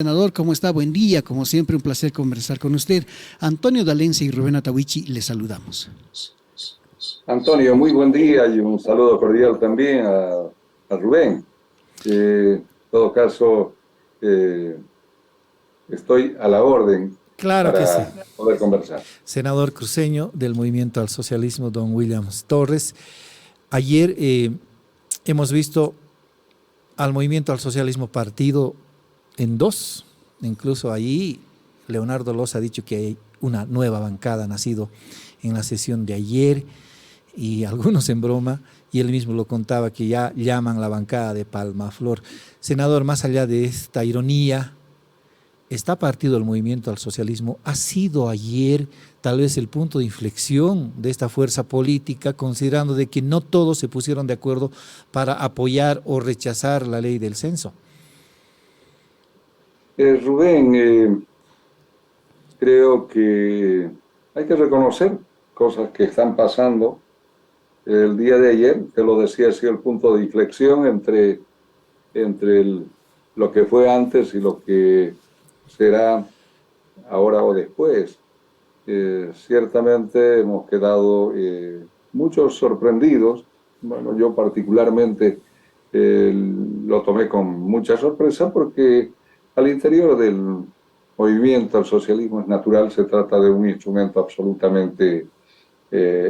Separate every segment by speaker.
Speaker 1: Senador, ¿cómo está? Buen día, como siempre un placer conversar con usted. Antonio Dalencia y Rubén Atahuichi, le saludamos.
Speaker 2: Antonio, muy buen día y un saludo cordial también a Rubén. En todo caso, eh, estoy a la orden
Speaker 3: Claro que sí.
Speaker 2: para poder conversar.
Speaker 3: Senador cruceño del Movimiento al Socialismo, don Williams Torres. Ayer hemos visto al Movimiento al Socialismo partido en dos. Incluso ahí Leonardo Loza ha dicho que hay una nueva bancada nacido en la sesión de ayer y algunos en broma, y él mismo lo contaba que ya llaman la bancada de Palmaflor. Senador, más allá de esta ironía, está partido el movimiento al socialismo, ha sido ayer tal vez el punto de inflexión de esta fuerza política, considerando de que no todos se pusieron de acuerdo para apoyar o rechazar la ley del censo.
Speaker 2: Rubén, creo que hay que reconocer cosas que están pasando. El día de ayer, te lo decía, ha sido el punto de inflexión entre lo que fue antes y lo que será ahora o después. Ciertamente hemos quedado muchos sorprendidos. Bueno, yo particularmente lo tomé con mucha sorpresa porque al interior del movimiento al socialismo es natural, se trata de un instrumento absolutamente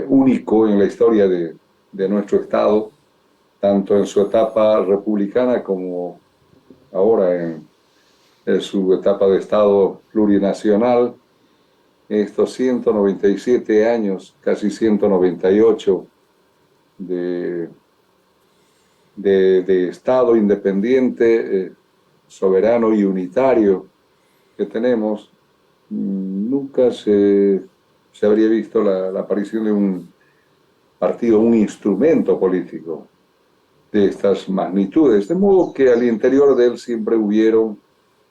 Speaker 2: único en la historia de nuestro Estado, tanto en su etapa republicana como ahora en su etapa de Estado plurinacional. Estos 197 años, casi 198 de, de Estado independiente, soberano y unitario que tenemos, nunca se habría visto la aparición de un partido, un instrumento político de estas magnitudes, de modo que al interior de él siempre hubieron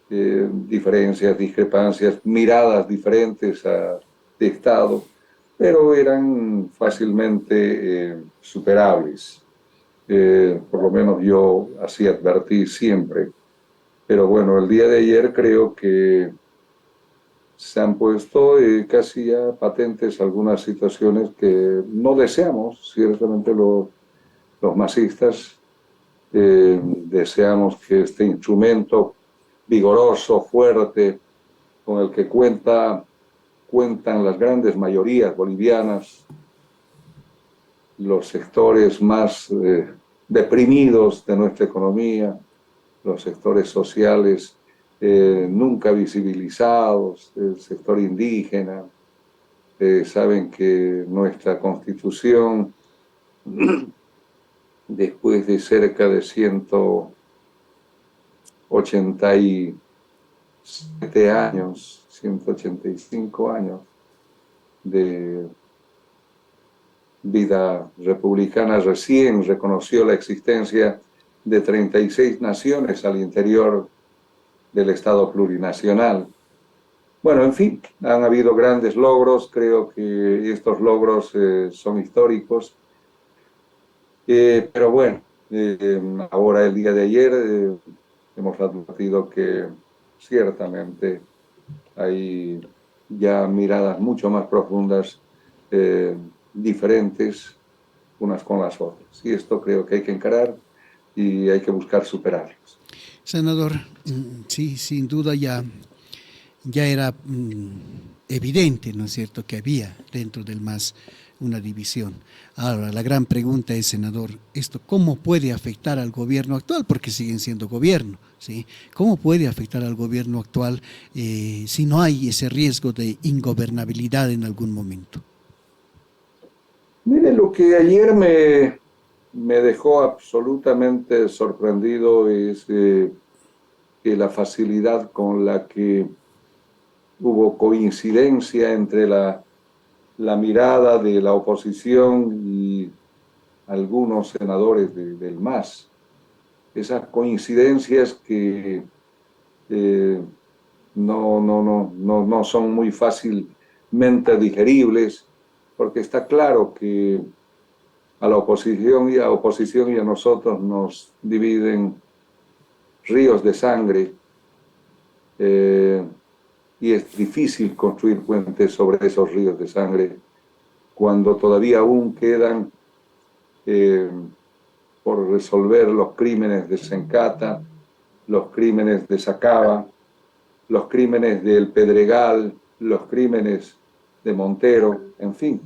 Speaker 2: diferencias, discrepancias, miradas diferentes de Estado, pero eran fácilmente superables. Por lo menos yo así advertí siempre. Pero bueno, el día de ayer creo que se han puesto casi ya patentes algunas situaciones que no deseamos, ciertamente los masistas, deseamos que este instrumento vigoroso, fuerte, con el que cuentan las grandes mayorías bolivianas, los sectores más deprimidos de nuestra economía, los sectores sociales nunca visibilizados, el sector indígena. Saben que nuestra constitución, después de cerca de 187 años, 185 años de vida republicana, recién reconoció la existencia de 36 naciones al interior del Estado plurinacional. Bueno, en fin, han habido grandes logros, creo que estos logros son históricos, pero bueno, ahora el día de ayer hemos advertido que ciertamente hay ya miradas mucho más profundas, diferentes unas con las otras. Y esto creo que hay que encarar y hay que buscar superarlos.
Speaker 1: Senador, sí, sin duda ya era evidente, ¿no es cierto?, que había dentro del MAS una división. Ahora, la gran pregunta es, senador, ¿esto cómo puede afectar al gobierno actual? Porque siguen siendo gobierno, ¿sí? ¿Cómo puede afectar al gobierno actual si no hay ese riesgo de ingobernabilidad en algún momento?
Speaker 2: Mire, lo que ayer me dejó absolutamente sorprendido es que la facilidad con la que hubo coincidencia entre la mirada de la oposición y algunos senadores del MAS. Esas coincidencias que eh, no son muy fácilmente digeribles, porque está claro que a la oposición y a nosotros nos dividen ríos de sangre, y es difícil construir puentes sobre esos ríos de sangre cuando todavía aún quedan por resolver los crímenes de Sencata, los crímenes de Sacaba, los crímenes del Pedregal, los crímenes de Montero, en fin.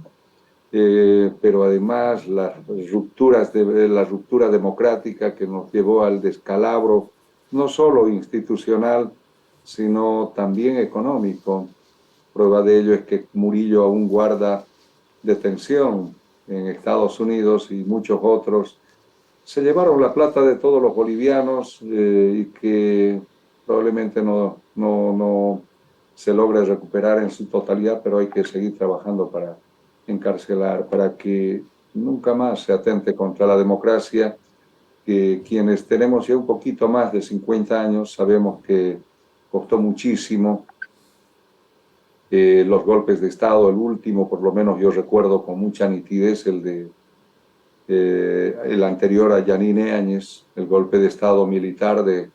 Speaker 2: Pero además la ruptura democrática que nos llevó al descalabro, no solo institucional, sino también económico. Prueba de ello es que Murillo aún guarda detención en Estados Unidos y muchos otros se llevaron la plata de todos los bolivianos y que probablemente no se logre recuperar en su totalidad, pero hay que seguir trabajando para encarcelar, para que nunca más se atente contra la democracia, que quienes tenemos ya un poquito más de 50 años sabemos que costó muchísimo los golpes de Estado, el último por lo menos yo recuerdo con mucha nitidez el anterior a Yanine Áñez, el golpe de Estado militar de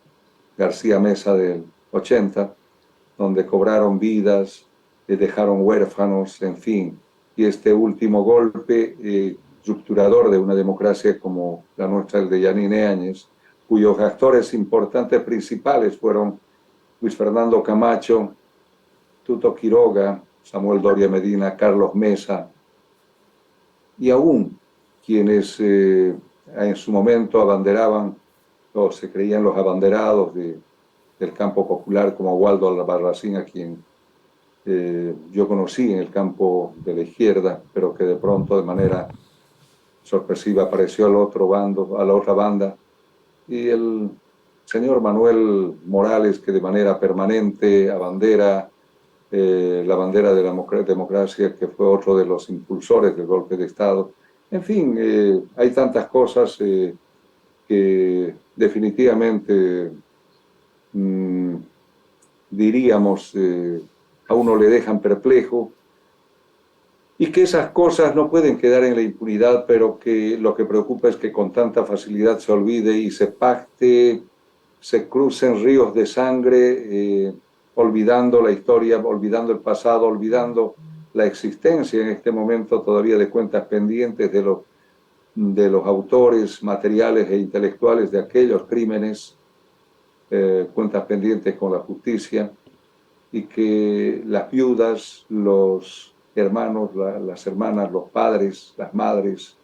Speaker 2: García Mesa del 80, donde cobraron vidas, dejaron huérfanos, en fin. Y este último golpe rupturador de una democracia como la nuestra, el de Yanine Áñez, cuyos actores importantes principales fueron Luis Fernando Camacho, Tuto Quiroga, Samuel Doria Medina, Carlos Mesa, y aún quienes en su momento abanderaban o se creían los abanderados del campo popular, como Waldo Albarracín, a quien yo conocí en el campo de la izquierda, pero que de pronto de manera sorpresiva apareció al otro bando, a la otra banda, y el señor Manuel Morales, que de manera permanente abandera la bandera de la democracia, que fue otro de los impulsores del golpe de Estado. En fin, hay tantas cosas que definitivamente diríamos a uno le dejan perplejo, y que esas cosas no pueden quedar en la impunidad, pero que lo que preocupa es que con tanta facilidad se olvide y se pacte, se crucen ríos de sangre, olvidando la historia, olvidando el pasado, olvidando la existencia en este momento todavía de cuentas pendientes de los autores materiales e intelectuales de aquellos crímenes, cuentas pendientes con la justicia, y que las viudas, los hermanos, las hermanas, los padres, las madres,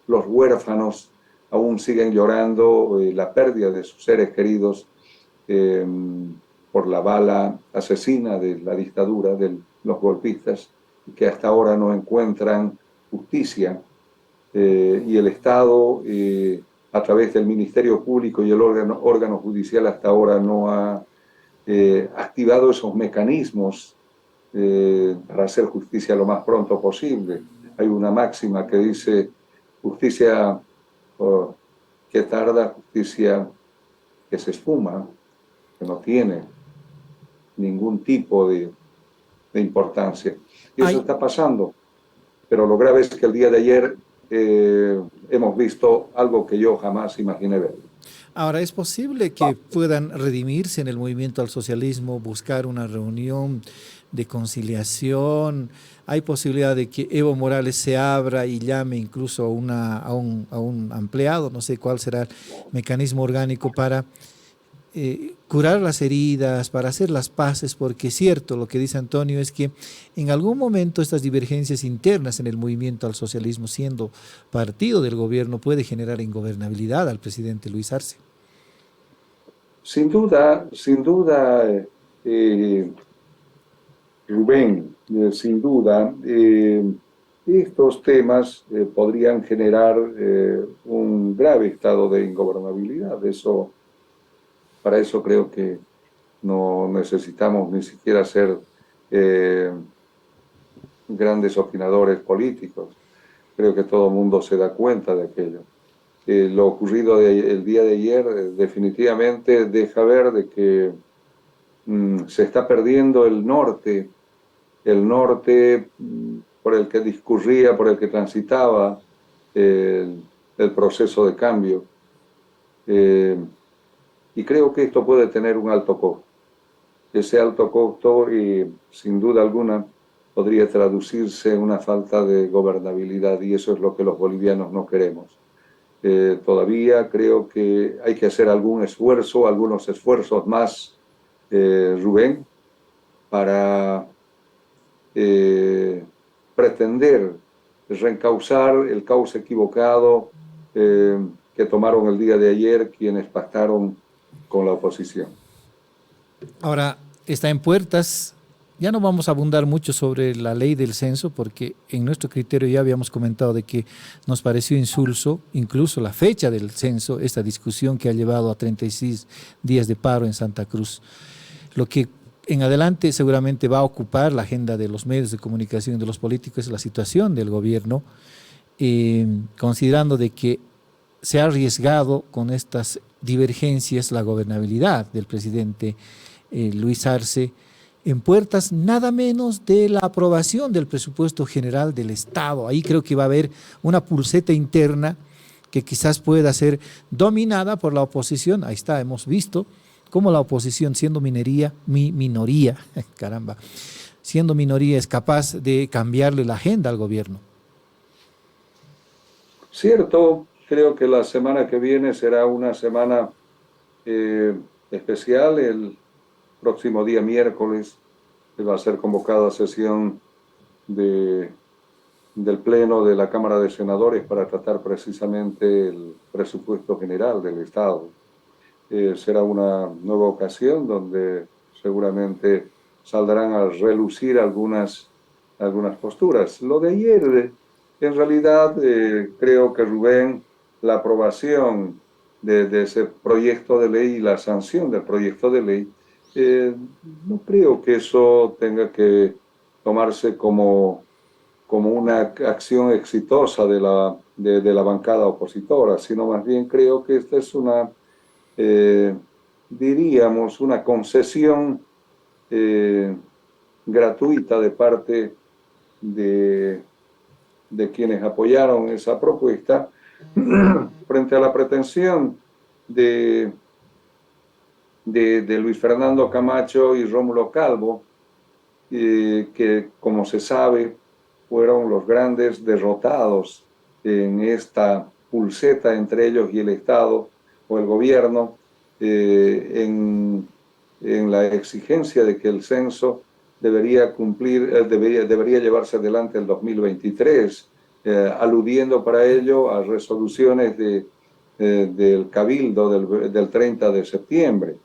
Speaker 2: los huérfanos aún siguen llorando la pérdida de sus seres queridos por la bala asesina de la dictadura, de los golpistas, que hasta ahora no encuentran justicia, y el Estado, a través del Ministerio Público y el órgano judicial, hasta ahora no ha activado esos mecanismos para hacer justicia lo más pronto posible. Hay una máxima que dice: justicia que tarda, justicia que se esfuma, que no tiene ningún tipo de importancia. Y eso está pasando. Pero lo grave es que el día de ayer hemos visto algo que yo jamás imaginé ver.
Speaker 3: Ahora, ¿es posible que puedan redimirse en el movimiento al socialismo, buscar una reunión de conciliación? ¿Hay posibilidad de que Evo Morales se abra y llame incluso a un empleado? No sé cuál será el mecanismo orgánico para curar las heridas, para hacer las paces, porque es cierto lo que dice Antonio, es que en algún momento estas divergencias internas en el movimiento al socialismo, siendo partido del gobierno, puede generar ingobernabilidad al presidente Luis Arce.
Speaker 2: Sin duda, Rubén, sin duda, estos temas podrían generar un grave estado de ingobernabilidad. Para eso creo que no necesitamos ni siquiera ser grandes opinadores políticos. Creo que todo el mundo se da cuenta de aquello. Lo ocurrido el día de ayer definitivamente deja ver de que se está perdiendo el norte por el que discurría, por el que transitaba el proceso de cambio. Y creo que esto puede tener un alto costo. ese alto costo sin duda alguna podría traducirse en una falta de gobernabilidad y eso es lo que los bolivianos no queremos. Todavía creo que hay que hacer algunos esfuerzos más, Rubén, para pretender reencauzar el cauce equivocado que tomaron el día de ayer quienes pactaron con la oposición.
Speaker 3: Ahora, está en puertas. Ya no vamos a abundar mucho sobre la ley del censo porque en nuestro criterio ya habíamos comentado de que nos pareció insulso, incluso la fecha del censo, esta discusión que ha llevado a 36 días de paro en Santa Cruz. Lo que en adelante seguramente va a ocupar la agenda de los medios de comunicación y de los políticos es la situación del gobierno, considerando de que se ha arriesgado con estas divergencias la gobernabilidad del presidente Luis Arce, en puertas nada menos de la aprobación del presupuesto general del Estado. Ahí creo que va a haber una pulseta interna que quizás pueda ser dominada por la oposición. Ahí está, hemos visto cómo la oposición, siendo minoría, caramba, siendo minoría es capaz de cambiarle la agenda al gobierno.
Speaker 2: Cierto, creo que la semana que viene será una semana especial. El próximo día miércoles va a ser convocada sesión del Pleno de la Cámara de Senadores para tratar precisamente el presupuesto general del Estado. Será una nueva ocasión donde seguramente saldrán a relucir algunas posturas. Lo de ayer, en realidad, creo que Rubén, la aprobación de ese proyecto de ley y la sanción del proyecto de ley, no creo que eso tenga que tomarse como una acción exitosa de la bancada opositora, sino más bien creo que esta es diríamos, una concesión gratuita de parte de quienes apoyaron esa propuesta frente a la pretensión de Luis Fernando Camacho y Rómulo Calvo, que, como se sabe, fueron los grandes derrotados en esta pulseta entre ellos y el Estado o el gobierno, en la exigencia de que el censo debería llevarse adelante en 2023, aludiendo para ello a resoluciones del Cabildo del 30 de septiembre.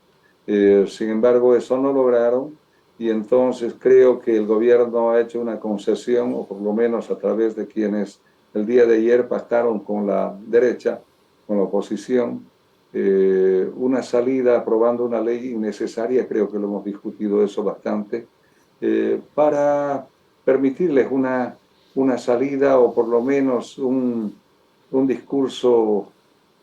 Speaker 2: Sin embargo, eso no lograron y entonces creo que el gobierno ha hecho una concesión, o por lo menos a través de quienes el día de ayer pactaron con la derecha, con la oposición, una salida aprobando una ley innecesaria, creo que lo hemos discutido eso bastante, para permitirles una salida o por lo menos un discurso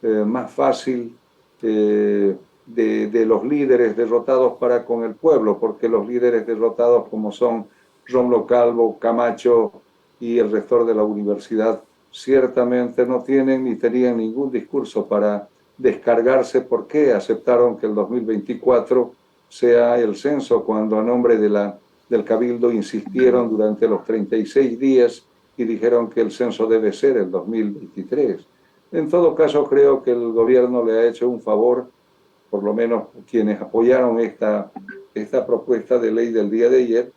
Speaker 2: más fácil de los líderes derrotados para con el pueblo, porque los líderes derrotados como son Rómulo Calvo, Camacho y el rector de la universidad ciertamente no tienen ni tenían ningún discurso para descargarse por qué aceptaron que el 2024 sea el censo cuando a nombre del Cabildo insistieron durante los 36 días y dijeron que el censo debe ser el 2023. En todo caso, creo que el gobierno le ha hecho un favor, por lo menos quienes apoyaron esta propuesta de ley del día de ayer,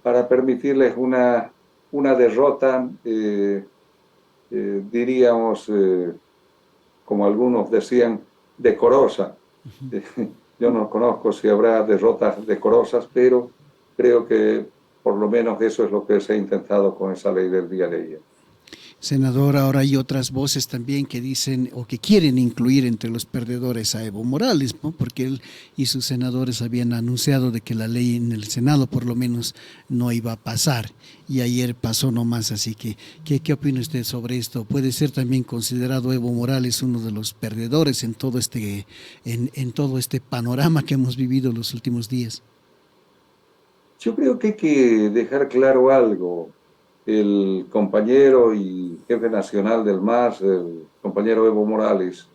Speaker 2: para permitirles una derrota, diríamos, como algunos decían, decorosa. Yo no conozco si habrá derrotas decorosas, pero creo que por lo menos eso es lo que se ha intentado con esa ley del día de ayer.
Speaker 1: Senador, ahora hay otras voces también que dicen o que quieren incluir entre los perdedores a Evo Morales, ¿no? Porque él y sus senadores habían anunciado de que la ley en el Senado por lo menos no iba a pasar y ayer pasó nomás, así que ¿qué opina usted sobre esto? ¿Puede ser también considerado Evo Morales uno de los perdedores en todo este panorama que hemos vivido los últimos días?
Speaker 2: Yo creo que hay que dejar claro algo. El compañero y jefe nacional del MAS, el compañero Evo Morales,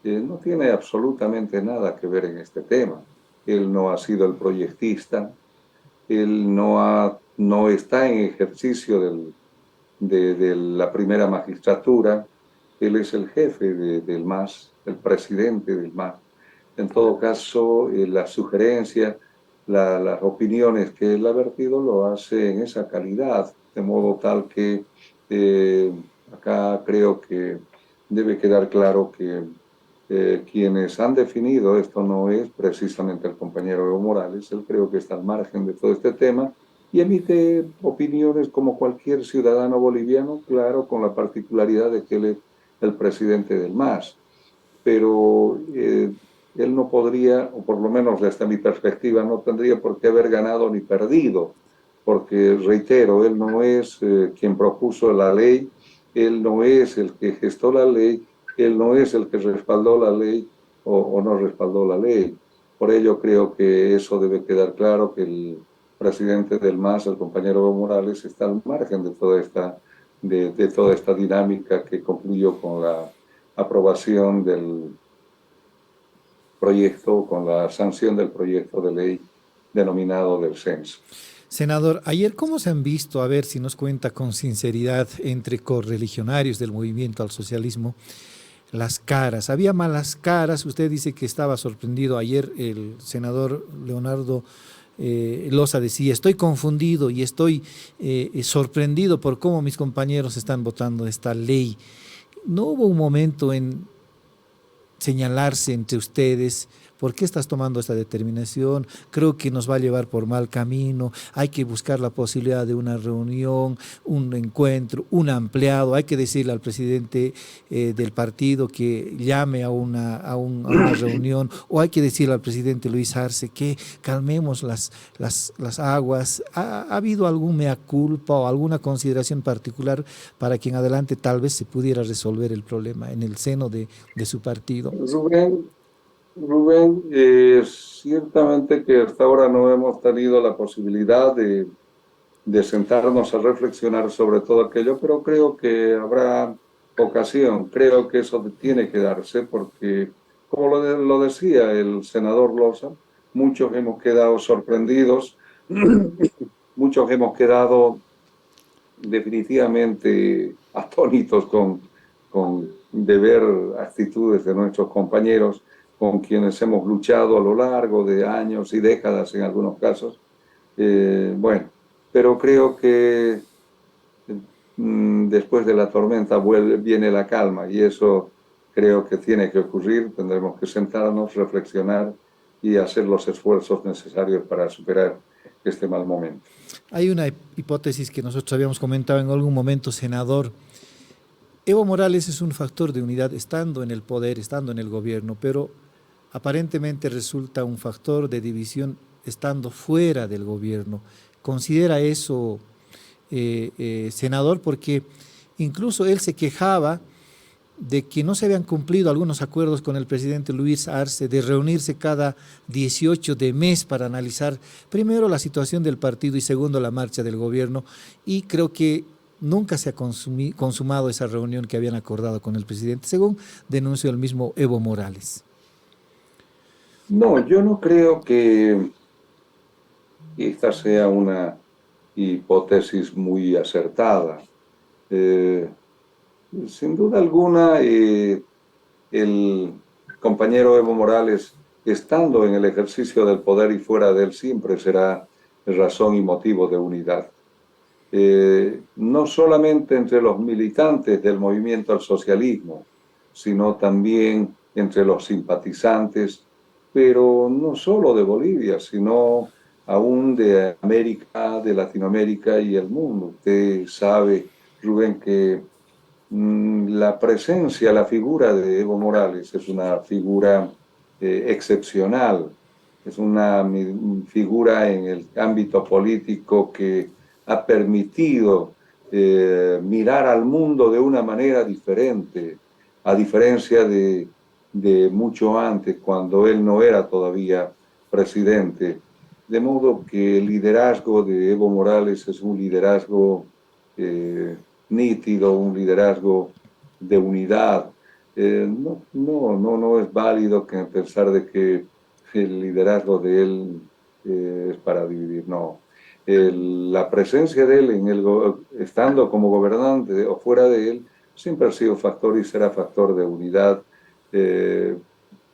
Speaker 2: no tiene absolutamente nada que ver en este tema. él no ha sido el proyectista, él no está en ejercicio de la primera magistratura, él es el jefe del MAS, el presidente del MAS. En todo caso, las sugerencias, las opiniones que él ha vertido lo hace en esa calidad, de modo tal que acá creo que debe quedar claro que quienes han definido esto no es precisamente el compañero Evo Morales, él creo que está al margen de todo este tema y emite opiniones como cualquier ciudadano boliviano, claro, con la particularidad de que él es el presidente del MAS, pero él no podría, o por lo menos desde mi perspectiva, no tendría por qué haber ganado ni perdido, porque reitero, él no es quien propuso la ley, él no es el que gestó la ley, él no es el que respaldó la ley o no respaldó la ley. Por ello creo que eso debe quedar claro, que el presidente del MAS, el compañero Evo Morales, está al margen de toda esta dinámica que concluyó con la aprobación del proyecto, con la sanción del proyecto de ley denominado del censo.
Speaker 3: Senador, ayer, ¿cómo se han visto? A ver si nos cuenta con sinceridad entre correligionarios del movimiento al socialismo las caras. Había malas caras. Usted dice que estaba sorprendido. Ayer el senador Leonardo Loza decía, estoy confundido y estoy sorprendido por cómo mis compañeros están votando esta ley. ¿No hubo un momento en señalarse entre ustedes? ¿Por qué estás tomando esta determinación? Creo que nos va a llevar por mal camino. Hay que buscar la posibilidad de una reunión, un encuentro, un ampliado. Hay que decirle al presidente del partido que llame a una reunión, o hay que decirle al presidente Luis Arce que calmemos las aguas. ¿Ha habido algún mea culpa o alguna consideración particular para que en adelante tal vez se pudiera resolver el problema en el seno de su partido?
Speaker 2: Rubén, ciertamente que hasta ahora no hemos tenido la posibilidad de sentarnos a reflexionar sobre todo aquello, pero creo que habrá ocasión, creo que eso tiene que darse porque, como lo decía el senador Loza, muchos hemos quedado sorprendidos, muchos hemos quedado definitivamente atónitos de ver actitudes de nuestros compañeros con quienes hemos luchado a lo largo de años y décadas en algunos casos. Bueno, pero creo que después de la tormenta viene la calma y eso creo que tiene que ocurrir. Tendremos que sentarnos, reflexionar y hacer los esfuerzos necesarios para superar este mal momento.
Speaker 3: Hay una hipótesis que nosotros habíamos comentado en algún momento, senador. Evo Morales es un factor de unidad estando en el poder, estando en el gobierno, pero aparentemente resulta un factor de división estando fuera del gobierno. ¿Considera eso, senador? Porque incluso él se quejaba de que no se habían cumplido algunos acuerdos con el presidente Luis Arce de reunirse cada 18 de mes para analizar primero la situación del partido y segundo la marcha del gobierno, y creo que nunca se ha consumado esa reunión que habían acordado con el presidente, según denunció el mismo Evo Morales.
Speaker 2: No, yo no creo que esta sea una hipótesis muy acertada. Eh, Sin duda alguna, el compañero Evo Morales, estando en el ejercicio del poder y fuera de él, siempre será razón y motivo de unidad. No solamente entre los militantes del movimiento al socialismo, sino también entre los simpatizantes, pero no solo de Bolivia, sino aún de América, de Latinoamérica y el mundo. Usted sabe, Rubén, que la presencia, la figura de Evo Morales es una figura excepcional, es una figura en el ámbito político que ha permitido mirar al mundo de una manera diferente, a diferencia de mucho antes, cuando él no era todavía presidente. De modo que el liderazgo de Evo Morales es un liderazgo nítido, un liderazgo de unidad. No es válido que, a pesar de que el liderazgo de él es para dividir, no. La presencia de él estando como gobernante o fuera de él siempre ha sido factor y será factor de unidad,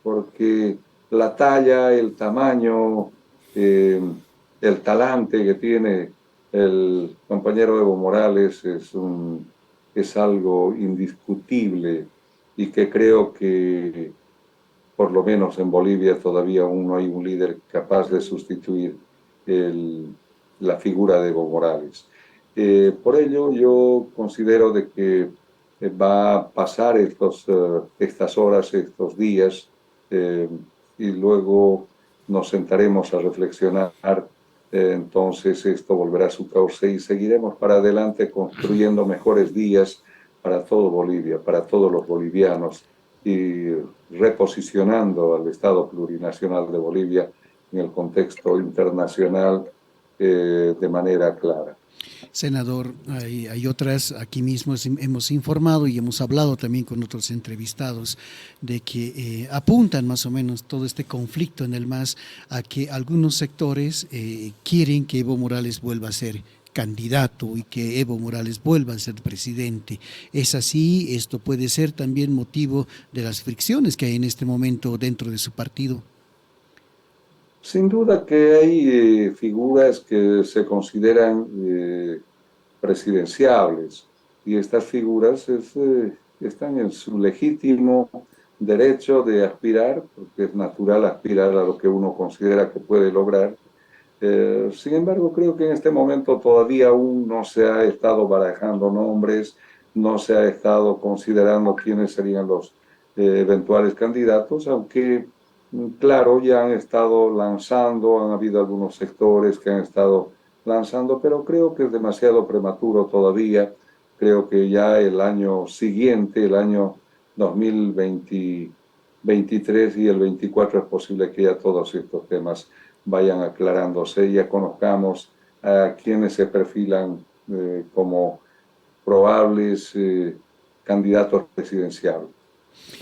Speaker 2: porque la talla, el tamaño, el talante que tiene el compañero Evo Morales es algo indiscutible y que creo que por lo menos en Bolivia todavía aún no hay un líder capaz de sustituir la figura de Evo Morales. Por ello yo considero de que va a pasar estas horas, estos días, y luego nos sentaremos a reflexionar. Entonces esto volverá a su cauce y seguiremos para adelante construyendo mejores días para todo Bolivia, para todos los bolivianos, y reposicionando al Estado plurinacional de Bolivia en el contexto internacional de manera clara.
Speaker 1: Senador, hay otras, aquí mismo hemos informado y hemos hablado también con otros entrevistados de que apuntan más o menos todo este conflicto en el MAS a que algunos sectores quieren que Evo Morales vuelva a ser candidato y que Evo Morales vuelva a ser presidente. ¿Es así? ¿Esto puede ser también motivo de las fricciones que hay en este momento dentro de su partido?
Speaker 2: Sin duda que hay figuras que se consideran presidenciables y estas figuras están en su legítimo derecho de aspirar, porque es natural aspirar a lo que uno considera que puede lograr. Sin embargo, creo que en este momento todavía aún no se ha estado barajando nombres, no se ha estado considerando quiénes serían los eventuales candidatos, aunque claro, ya han estado lanzando, han habido algunos sectores que han estado lanzando, pero creo que es demasiado prematuro todavía. Creo que ya el año siguiente, el año 2023 y el 24 es posible que ya todos estos temas vayan aclarándose y ya conozcamos a quienes se perfilan como probables candidatos presidenciales.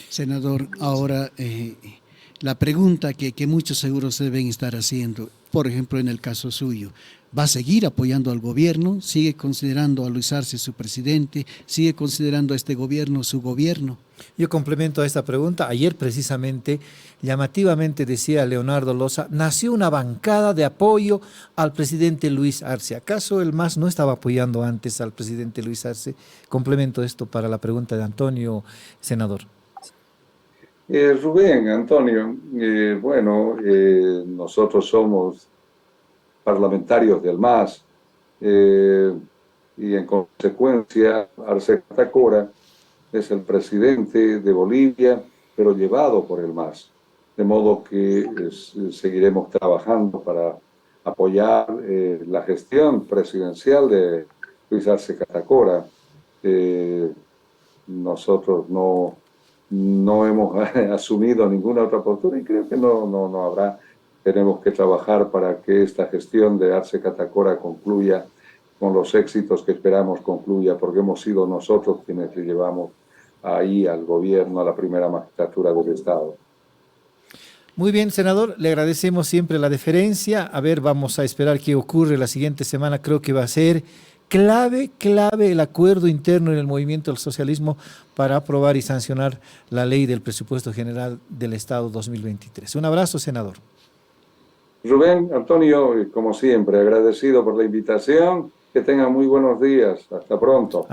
Speaker 1: Senador, ahora la pregunta que muchos seguros se deben estar haciendo, por ejemplo en el caso suyo, ¿va a seguir apoyando al gobierno? ¿Sigue considerando a Luis Arce su presidente? ¿Sigue considerando a este gobierno su gobierno?
Speaker 3: Yo complemento a esta pregunta. Ayer precisamente, llamativamente decía Leonardo Loza, nació una bancada de apoyo al presidente Luis Arce. ¿Acaso el MAS no estaba apoyando antes al presidente Luis Arce? Complemento esto para la pregunta de Antonio, senador.
Speaker 2: Rubén, Antonio, nosotros somos parlamentarios del MAS y en consecuencia Arce Catacora es el presidente de Bolivia, pero llevado por el MAS. De modo que seguiremos trabajando para apoyar la gestión presidencial de Luis Arce Catacora. Nosotros no hemos asumido ninguna otra postura y creo que no habrá. Tenemos que trabajar para que esta gestión de Arce Catacora concluya con los éxitos que esperamos concluya, porque hemos sido nosotros quienes le llevamos ahí al gobierno, a la primera magistratura del Estado.
Speaker 3: Muy bien, senador, le agradecemos siempre la deferencia. A ver, vamos a esperar qué ocurre la siguiente semana. Creo que va a ser clave el acuerdo interno en el movimiento del socialismo para aprobar y sancionar la ley del presupuesto general del Estado 2023. Un abrazo, senador.
Speaker 2: Rubén, Antonio, como siempre, agradecido por la invitación. Que tengan muy buenos días. Hasta pronto.